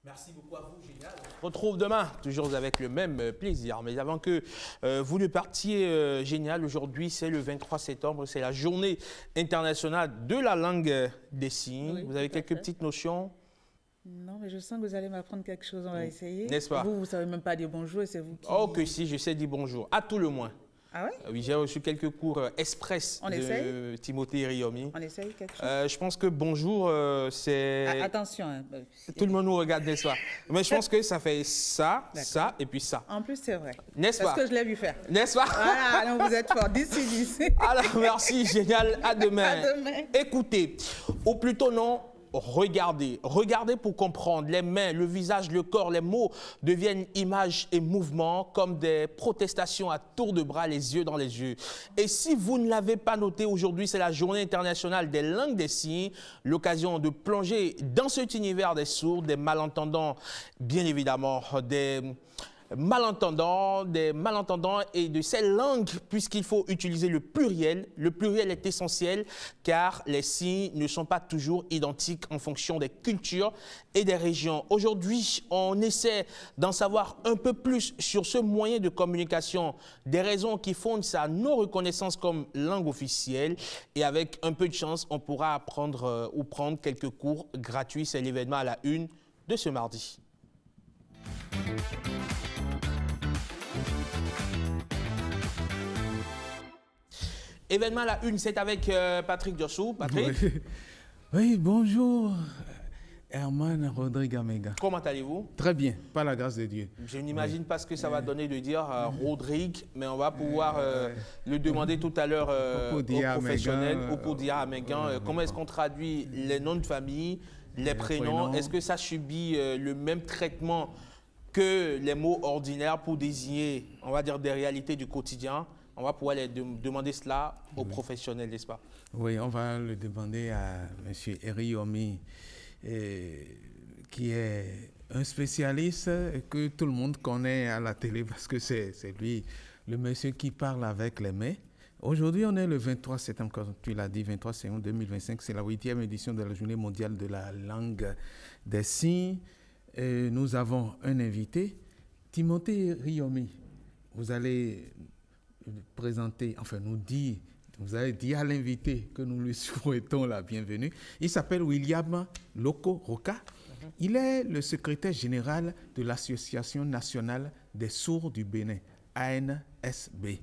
Merci beaucoup à vous, Génial. On se retrouve demain, toujours avec le même plaisir. Mais avant que vous ne partiez, Génial, aujourd'hui, c'est le 23 septembre, c'est la journée internationale de la langue des signes. Oui, vous avez quelques petites notions? Non, mais je sens que vous allez m'apprendre quelque chose, on va essayer. N'est-ce pas? Vous ne savez même pas dire bonjour et c'est vous qui... Oh, que si, je sais dire bonjour, à tout le moins. Ah ouais? Oui, j'ai reçu quelques cours express de Timothée Riomi. On essaye quelque chose? Je pense que bonjour, c'est... Attention. Hein. Tout le monde nous regarde, n'est-ce pas? Mais je pense que ça fait ça, ça et puis ça. En plus, c'est vrai. N'est-ce pas? Parce que je l'ai vu faire. N'est-ce pas? Voilà, alors vous êtes fort. 10. Alors, merci, Génial. À demain. À demain. Écoutez, ou plutôt non, regardez. Regardez pour comprendre. Les mains, le visage, le corps, les mots deviennent images et mouvements comme des protestations à tour de bras, les yeux dans les yeux. Et si vous ne l'avez pas noté, aujourd'hui, c'est la journée internationale des langues des signes, l'occasion de plonger dans cet univers des sourds, des malentendants, bien évidemment, des malentendants et de ces langues, puisqu'il faut utiliser le pluriel. Le pluriel est essentiel car les signes ne sont pas toujours identiques en fonction des cultures et des régions. Aujourd'hui, on essaie d'en savoir un peu plus sur ce moyen de communication, des raisons qui fondent sa non-reconnaissance comme langue officielle, et avec un peu de chance, on pourra apprendre ou prendre quelques cours gratuits. C'est l'événement à la une de ce mardi. Événement à la une, c'est avec Patrick Diossou. Patrick? Oui, bonjour, Herman Rodrigue Amega. Comment allez-vous? Très bien, par la grâce de Dieu. Je n'imagine pas ce que ça va donner de dire Rodrigue, mais on va pouvoir le demander tout à l'heure au professionnel, au Podia Amégan. Comment est-ce qu'on traduit les noms de famille, les prénoms? Est-ce que ça subit le même traitement que les mots ordinaires pour désigner, on va dire, des réalités du quotidien? On va pouvoir demander cela aux professionnels, n'est-ce pas? Oui, on va le demander à M. Eriomi, qui est un spécialiste que tout le monde connaît à la télé parce que c'est lui, le monsieur qui parle avec les mains. Aujourd'hui, on est le 23 septembre, comme tu l'as dit, 23 septembre 2025. C'est la 8e édition de la Journée mondiale de la langue des signes. Et nous avons un invité, Timothée Riomi. Vous allez présenter, enfin nous dire, vous avez dit à l'invité que nous lui souhaitons la bienvenue. Il s'appelle William Loko Roka. Il est le secrétaire général de l'Association nationale des sourds du Bénin, ANSB.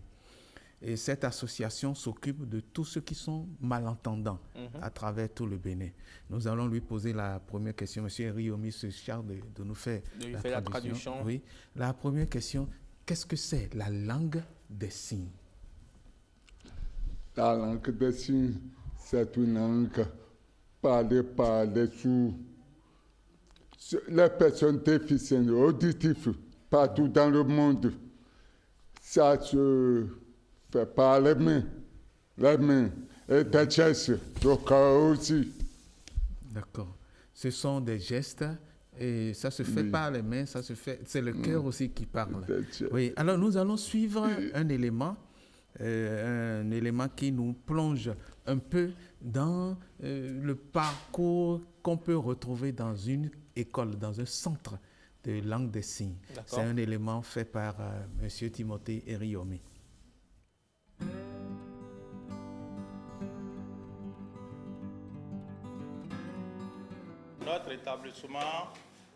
Et cette association s'occupe de tous ceux qui sont malentendants à travers tout le Bénin. Nous allons lui poser la première question. Monsieur Riomi se charge de nous faire la traduction. Oui. La première question, qu'est-ce que c'est la langue des signes? La langue des signes, c'est une langue parlée par les sourds, les personnes déficientes auditives partout dans le monde. Ça se fait par les mains et des gestes, le corps aussi. D'accord. Ce sont des gestes. Et ça se fait par les mains, ça se fait. C'est le cœur aussi qui parle. Oui. Alors nous allons suivre un élément qui nous plonge un peu dans le parcours qu'on peut retrouver dans une école, dans un centre de langue des signes. C'est un élément fait par M. Timothée Eriomi. Notre établissement,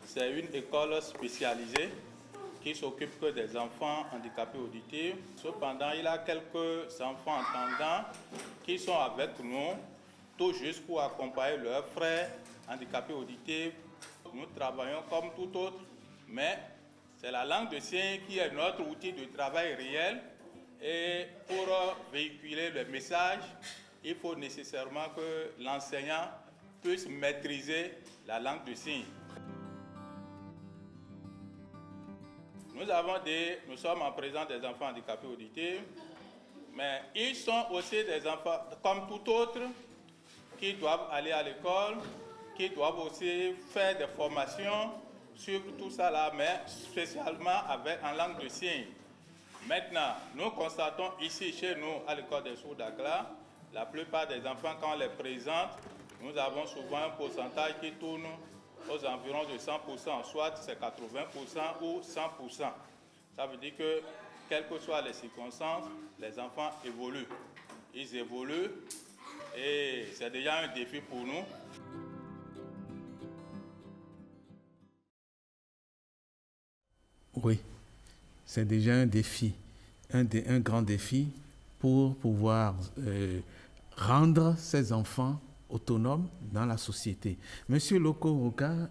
c'est une école spécialisée qui s'occupe que des enfants handicapés auditifs. Cependant, il y a quelques enfants entendants qui sont avec nous, tout juste pour accompagner leurs frères handicapés auditifs. Nous travaillons comme tout autre, mais c'est la langue de signes qui est notre outil de travail réel. Et pour véhiculer le message, il faut nécessairement que l'enseignant puisse maîtriser la langue de signes. Nous sommes en présence des enfants handicapés auditifs, mais ils sont aussi des enfants comme tout autre qui doivent aller à l'école, qui doivent aussi faire des formations sur tout ça là, mais spécialement en langue de signes. Maintenant, nous constatons ici chez nous à l'école des sourds d'Accra, la plupart des enfants quand on les présente, nous avons souvent un pourcentage qui tourne aux environs de 100%, soit c'est 80% ou 100%. Ça veut dire que, quelles que soient les circonstances, les enfants évoluent. Ils évoluent et c'est déjà un défi pour nous. Oui, c'est déjà un défi, un grand défi pour pouvoir rendre ces enfants autonomes dans la société. Monsieur Lokoroka,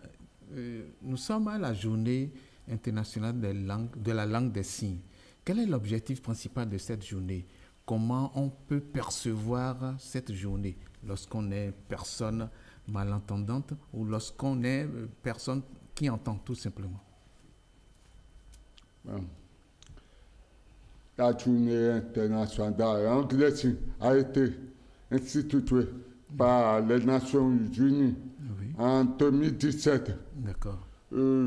nous sommes à la journée internationale de la langue des signes. Quel est l'objectif principal de cette journée? Comment on peut percevoir cette journée lorsqu'on est personne malentendante ou lorsqu'on est personne qui entend tout simplement? La journée internationale de la langue des signes a été instituée par les Nations Unies en 2017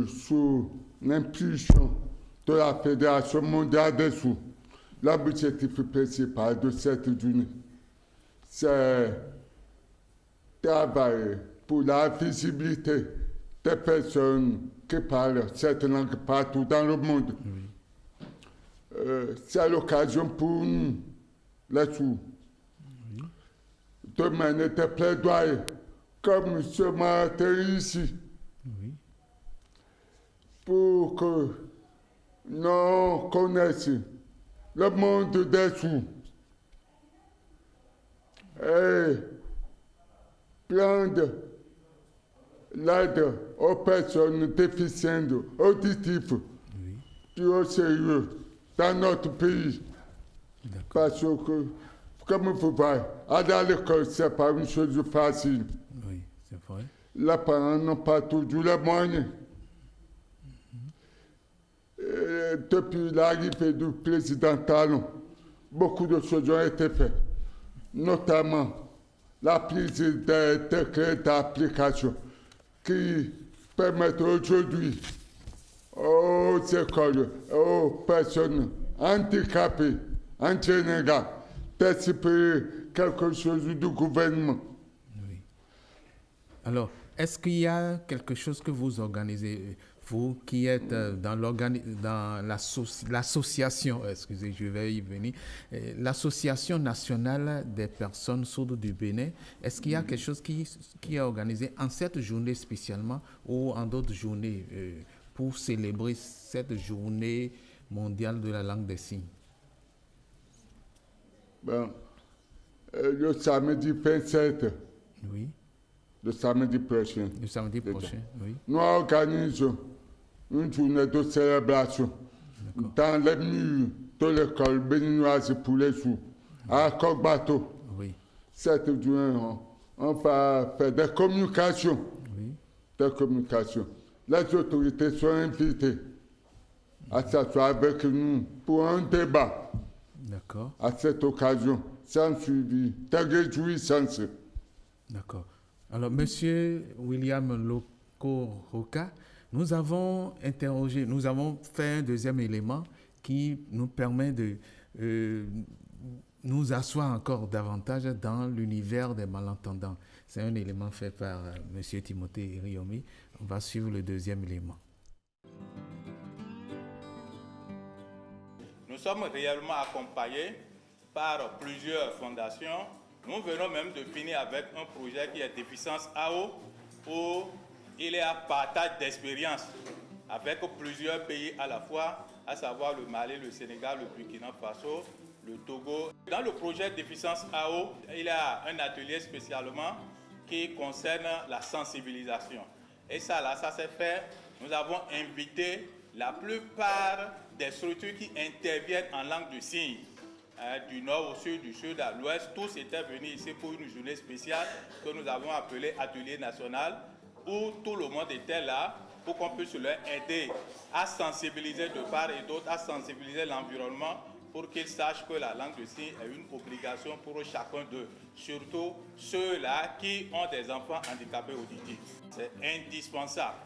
sous l'impulsion de la Fédération mondiale des sourds. L'objectif principal de cette journée, c'est travailler pour la visibilité des personnes qui parlent cette langue partout dans le monde. C'est l'occasion pour nous, les sourds, de mener des plaidoyers comme ce matin ici, pour que nous connaissions le monde des sourds et prendre l'aide aux personnes déficientes auditives plus au sérieux dans notre pays. Parce que, comme vous voyez, aller à l'école, ce n'est pas une chose facile. Oui, c'est vrai. Les parents n'ont pas toujours les moyens. Depuis l'arrivée du président Talon, beaucoup de choses ont été faites, notamment la prise des décrets d'application qui permettent aujourd'hui aux écoles, aux personnes handicapées en général d'espérer quelque chose du gouvernement. Oui. Alors, est-ce qu'il y a quelque chose que vous organisez, vous qui êtes dans l'association, excusez, je vais y venir, l'Association nationale des personnes sourdes du Bénin, est-ce qu'il y a quelque chose qui est organisé en cette journée spécialement ou en d'autres journées pour célébrer cette journée mondiale de la langue des signes? Le samedi 27, oui. Le samedi prochain, oui. Nous organisons une journée de célébration dans les murs de l'école béninoise pour les sourds, à Cogbato. Oui. Cette journée, on va faire des communications. Oui. Des communications. Les autorités sont invitées à s'asseoir avec nous pour un débat. D'accord. À cette occasion, sans suivi des réjouissances. D'accord. Alors, Monsieur William Lokoroka, nous avons fait un deuxième élément qui nous permet de nous asseoir encore davantage dans l'univers des malentendants. C'est un élément fait par Monsieur Timothée Riomi. On va suivre le deuxième élément. Nous sommes réellement accompagnés par plusieurs fondations. Nous venons même de finir avec un projet qui est Déficience AO, où il y a partage d'expérience avec plusieurs pays à la fois, à savoir le Mali, le Sénégal, le Burkina Faso, le Togo. Dans le projet Déficience AO, il y a un atelier spécialement qui concerne la sensibilisation. Et ça s'est fait. Nous avons invité la plupart des structures qui interviennent en langue de signes, du nord au sud, du sud à l'ouest. Tous étaient venus ici pour une journée spéciale que nous avons appelée Atelier national, où tout le monde était là pour qu'on puisse leur aider à sensibiliser de part et d'autre, à sensibiliser l'environnement pour qu'ils sachent que la langue de signes est une obligation pour chacun d'eux, surtout ceux-là qui ont des enfants handicapés auditifs. C'est indispensable.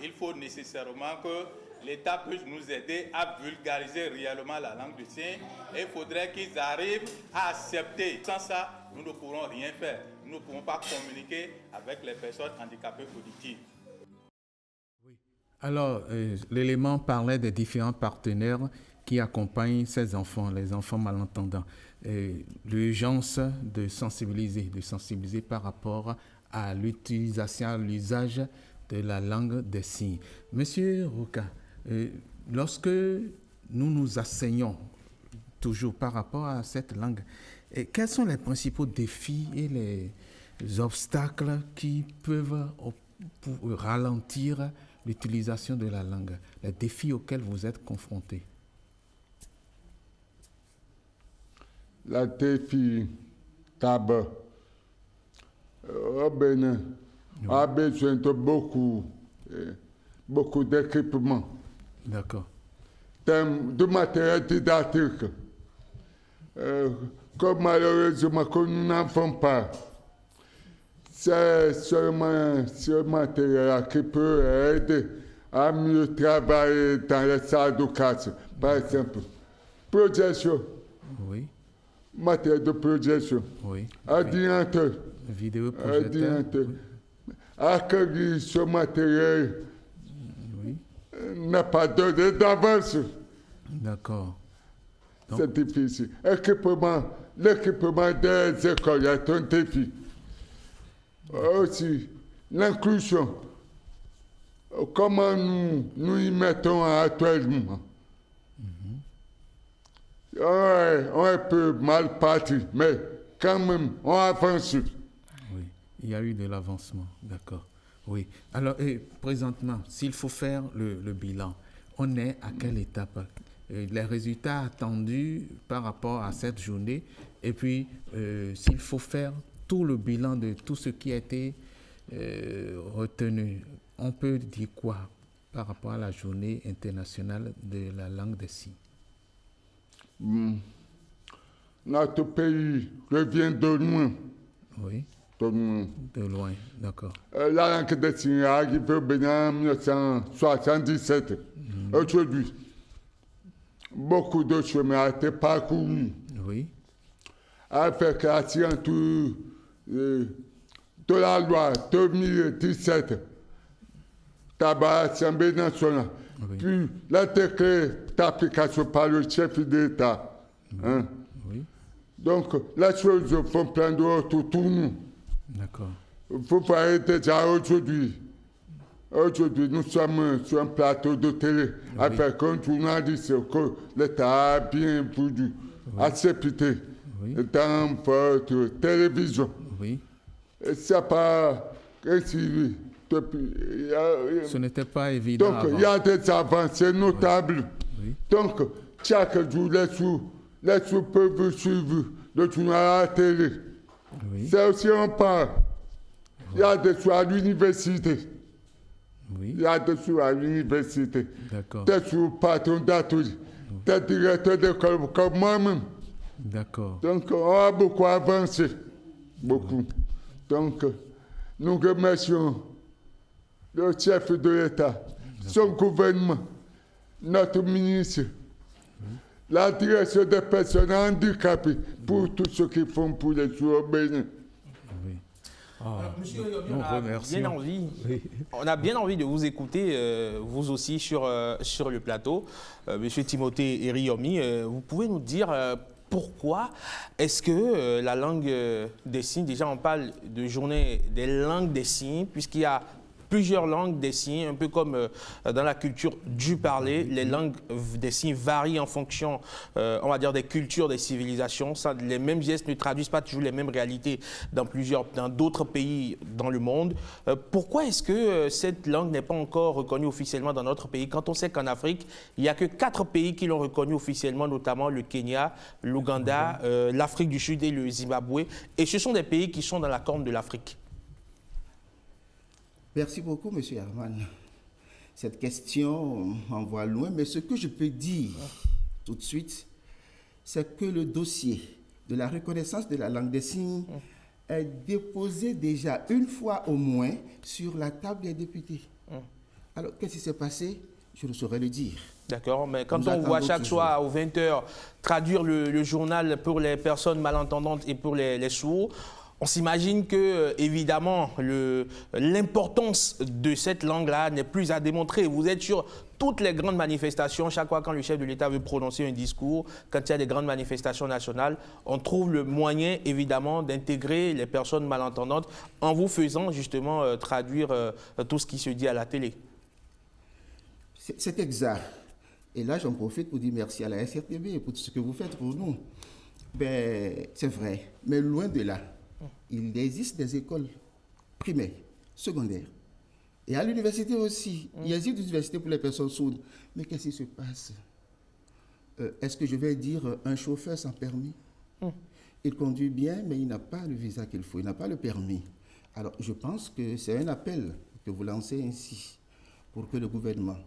Il faut nécessairement que l'État puisse nous aider à vulgariser réellement la langue de signes et il faudrait qu'ils arrivent à accepter. Sans ça, nous ne pourrons rien faire. Nous ne pouvons pas communiquer avec les personnes handicapées auditives. Alors, l'élément parlait des différents partenaires qui accompagnent ces enfants, les enfants malentendants. L'urgence de sensibiliser par rapport à l'utilisation, à l'usage de la langue des signes. Monsieur Ruka, lorsque nous nous enseignons toujours par rapport à cette langue, quels sont les principaux défis et les obstacles qui peuvent ralentir l'utilisation de la langue, les défis auxquels vous êtes confrontés? La défi d'abord, au Bénin, a besoin de beaucoup d'équipements. D'accord. De matériel didactique. Comme malheureusement que nous n'avons pas, c'est seulement ce matériel qui peut aider à mieux travailler dans les salles de classe. Par exemple, projection. Oui. Matériel de projection. Oui. Ordinateur. Vidéoprojecteur. Accueillir ce matériel n'a pas donné d'avance. D'accord. C'est difficile. L'équipement des écoles est un défi. Aussi, l'inclusion. Comment nous y mettons actuellement? On est un peu mal parti, mais quand même, on avance. Oui, il y a eu de l'avancement, d'accord. Oui. Alors, présentement, s'il faut faire le bilan, on est à quelle étape? Les résultats attendus par rapport à cette journée, et puis s'il faut faire tout le bilan de tout ce qui a été retenu, on peut dire quoi par rapport à la journée internationale de la langue des signes? Notre pays revient de loin. Oui. De loin, d'accord. La langue des signes est arrivée au Bénin en 1977. Aujourd'hui, beaucoup de chemin a été parcouru. Oui. Avec la signature de la loi 2017 par l'Assemblée nationale, Oui. puis la décret d'application par le chef d'État. Hein? Oui. Donc, les choses vont prendre autour de nous. D'accord. Vous voyez déjà aujourd'hui. Aujourd'hui, nous sommes sur un plateau de télé avec un journaliste que l'État a bien voulu accepter dans votre télévision. Oui. C'est pas ainsi. Ce n'était pas évident. Donc, il y a des avancées notables. Oui. Donc, chaque jour, les sous peuvent suivre le journal à la télé. Oui. C'est aussi un pas. Il y a des sous à l'université. Oui. Il y a des sous à l'université. D'accord. Des sous patrons d'atelier. Des directeurs d'école comme moi-même. D'accord. Donc, on a beaucoup avancé. Beaucoup. Donc, nous remercions le chef de l'État, son gouvernement, notre ministre, la direction des personnes handicapées pour tout ce qu'ils font pour les sous au Bénin. Oui. Monsieur, nous on a bien envie de vous écouter, vous aussi, sur le plateau. Monsieur Timothée Eriomi, vous pouvez nous dire pourquoi est-ce que la langue des signes, déjà on parle de journée des langues des signes, puisqu'il y a plusieurs langues des signes, un peu comme dans la culture du parler. Les langues des signes varient en fonction, on va dire, des cultures, des civilisations. Ça, les mêmes gestes ne traduisent pas toujours les mêmes réalités dans d'autres pays dans le monde. Pourquoi est-ce que cette langue n'est pas encore reconnue officiellement dans notre pays, quand on sait qu'en Afrique, il n'y a que 4 pays qui l'ont reconnue officiellement, notamment le Kenya, l'Ouganda, l'Afrique du Sud et le Zimbabwe. Et ce sont des pays qui sont dans la corne de l'Afrique. Merci beaucoup, M. Herman. Cette question m'envoie loin, mais ce que je peux dire tout de suite, c'est que le dossier de la reconnaissance de la langue des signes est déposé déjà une fois au moins sur la table des députés. Alors, qu'est-ce qui s'est passé? Je ne saurais le dire. D'accord, mais quand on voit chaque soir aux 20h traduire le journal pour les personnes malentendantes et pour les sourds, On s'imagine que, évidemment, l'importance de cette langue-là n'est plus à démontrer. Vous êtes sur toutes les grandes manifestations, chaque fois quand le chef de l'État veut prononcer un discours, quand il y a des grandes manifestations nationales, on trouve le moyen, évidemment, d'intégrer les personnes malentendantes en vous faisant, justement, traduire tout ce qui se dit à la télé. C'est exact. Et là, j'en profite pour dire merci à la SRTB pour tout ce que vous faites pour nous. Ben, c'est vrai, mais loin de là, il existe des écoles primaires, secondaires, et à l'université aussi. Il existe des universités pour les personnes sourdes. Mais qu'est-ce qui se passe? Est-ce que je vais dire un chauffeur sans permis? Il conduit bien, mais il n'a pas le visa qu'il faut, il n'a pas le permis. Alors, je pense que c'est un appel que vous lancez ainsi pour que le gouvernement,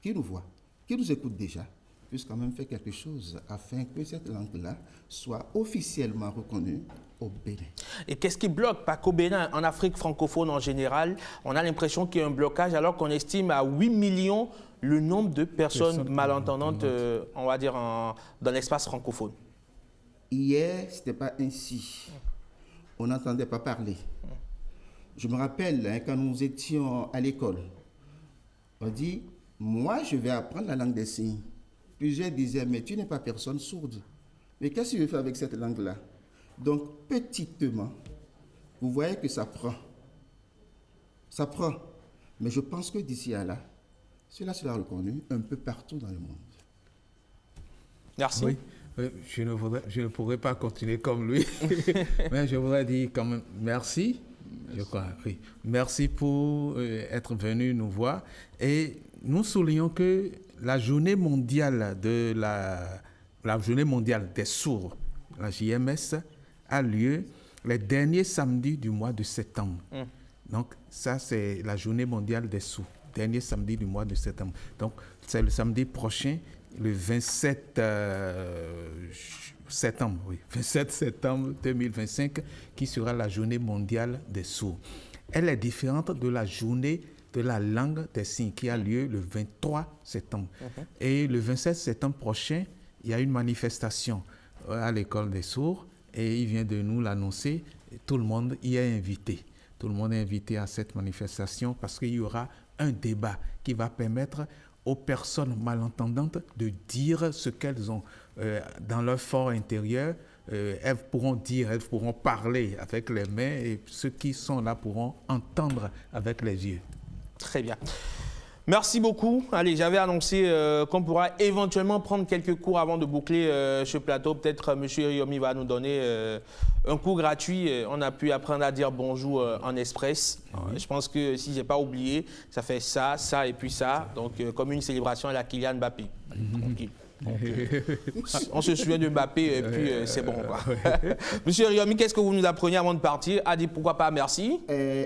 qui nous voit, qui nous écoute déjà, puisse quand même faire quelque chose afin que cette langue-là soit officiellement reconnue au Bénin. Et qu'est-ce qui bloque? Pas qu'au Bénin, en Afrique francophone en général, on a l'impression qu'il y a un blocage alors qu'on estime à 8 millions le nombre de personnes malentendantes, on va dire, dans l'espace francophone. Hier, ce n'était pas ainsi. On n'entendait pas parler. Je me rappelle, hein, quand nous étions à l'école, on dit, moi, je vais apprendre la langue des signes. Plusieurs disaient, mais tu n'es pas personne sourde. Mais qu'est-ce que tu veux faire avec cette langue-là? Donc, petitement, vous voyez que ça prend. Ça prend. Mais je pense que d'ici à là, cela sera reconnu un peu partout dans le monde. Merci. Oui. Je ne pourrais pas continuer comme lui, mais je voudrais dire quand même merci. Je crois, oui. Merci pour être venu nous voir. Et nous soulignons que la journée mondiale la journée mondiale des sourds, la JMS, a lieu les derniers samedis du mois de septembre. Donc, ça, c'est la journée mondiale des sourds, dernier samedi du mois de septembre. Donc, c'est le samedi prochain, le 27 septembre, oui, 27 septembre 2025, qui sera la journée mondiale des sourds. Elle est différente de la journée de la langue des signes qui a lieu le 23 septembre. Et le 27 septembre prochain, il y a une manifestation à l'école des sourds et il vient de nous l'annoncer. Tout le monde y est invité. Tout le monde est invité à cette manifestation parce qu'il y aura un débat qui va permettre aux personnes malentendantes de dire ce qu'elles ont dans leur fort intérieur. Elles pourront dire, elles pourront parler avec les mains et ceux qui sont là pourront entendre avec les yeux. Très bien. Merci beaucoup. Allez, j'avais annoncé qu'on pourra éventuellement prendre quelques cours avant de boucler ce plateau. Peut-être M. Yomi va nous donner un cours gratuit. On a pu apprendre à dire bonjour en express. Je pense que si je n'ai pas oublié, ça fait ça, ça et puis ça. Donc, comme une célébration à la Kylian Mbappé. On se souvient de Mbappé et puis c'est bon. Monsieur Yomi, qu'est-ce que vous nous apprenez avant de partir? A dit pourquoi pas merci.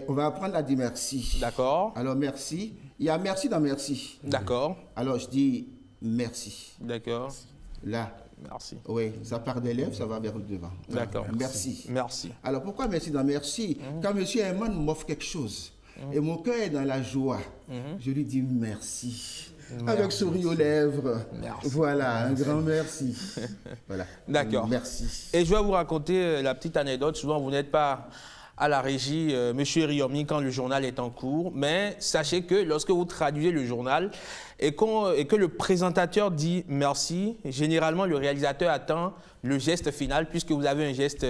On va apprendre à dire merci. D'accord. Alors, merci. Il y a merci dans merci. D'accord. Alors, je dis merci. D'accord. Là. Merci. Oui, ça part des lèvres, ça va vers le devant. D'accord. Merci. Merci. Alors, pourquoi merci dans merci? Quand M. Herman m'offre quelque chose et mon cœur est dans la joie, je lui dis merci. Avec sourire aux lèvres. Merci. Voilà, un grand merci. Voilà. D'accord. Merci. Et je vais vous raconter la petite anecdote. Souvent, vous n'êtes pas à la régie, Monsieur Riomi, quand le journal est en cours. Mais sachez que lorsque vous traduisez le journal et que le présentateur dit merci, généralement, le réalisateur attend le geste final, puisque vous avez un geste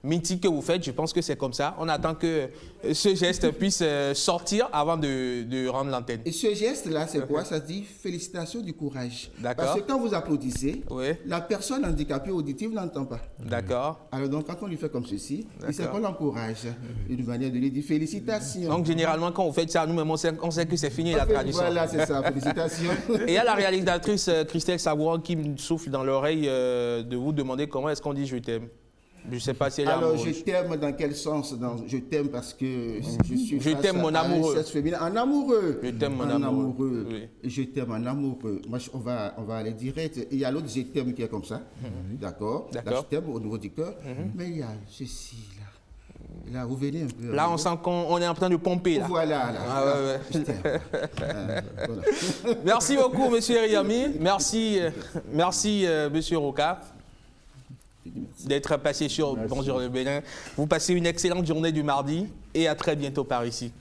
mythique que vous faites. Je pense que c'est comme ça. On attend que ce geste puisse sortir avant de rendre l'antenne. Et ce geste-là, c'est quoi? Ça dit félicitations du courage. D'accord. Parce que quand vous applaudissez, Oui. la personne handicapée auditive n'entend pas. D'accord. Alors donc, quand on lui fait comme ceci, c'est qu'on l'encourage. Une manière de lui dire félicitations. Donc, généralement, quand vous faites ça, nous-mêmes, on sait que c'est fini la traduction. Voilà, c'est ça, félicitations. Et il y a la réalisatrice Christelle Savouran qui me souffle dans l'oreille de vous demander comment est-ce qu'on dit « je t'aime ». Je ne sais pas si elle est Alors, amoureuse. je t'aime dans quel sens? Je t'aime parce que je suis Je face t'aime, mon à amoureux. un sexe féminin. En amoureux. Je t'aime, mon En amoureux. Oui. Je t'aime en amoureux. Moi, on va aller direct. Il y a l'autre je t'aime qui est comme ça. D'accord. Là, je t'aime au niveau du cœur. Mais il y a ceci, là. Là, vous venez un peu. Là, on sent qu'on est en train de pomper. Là. Voilà, là. Ah, ouais. Je t'aime. Voilà. Merci beaucoup, monsieur Riyami. Merci, monsieur Roca. Je dis merci. d'être passé sur Merci. Bonjour le Bénin. Vous passez une excellente journée du mardi et à très bientôt par ici.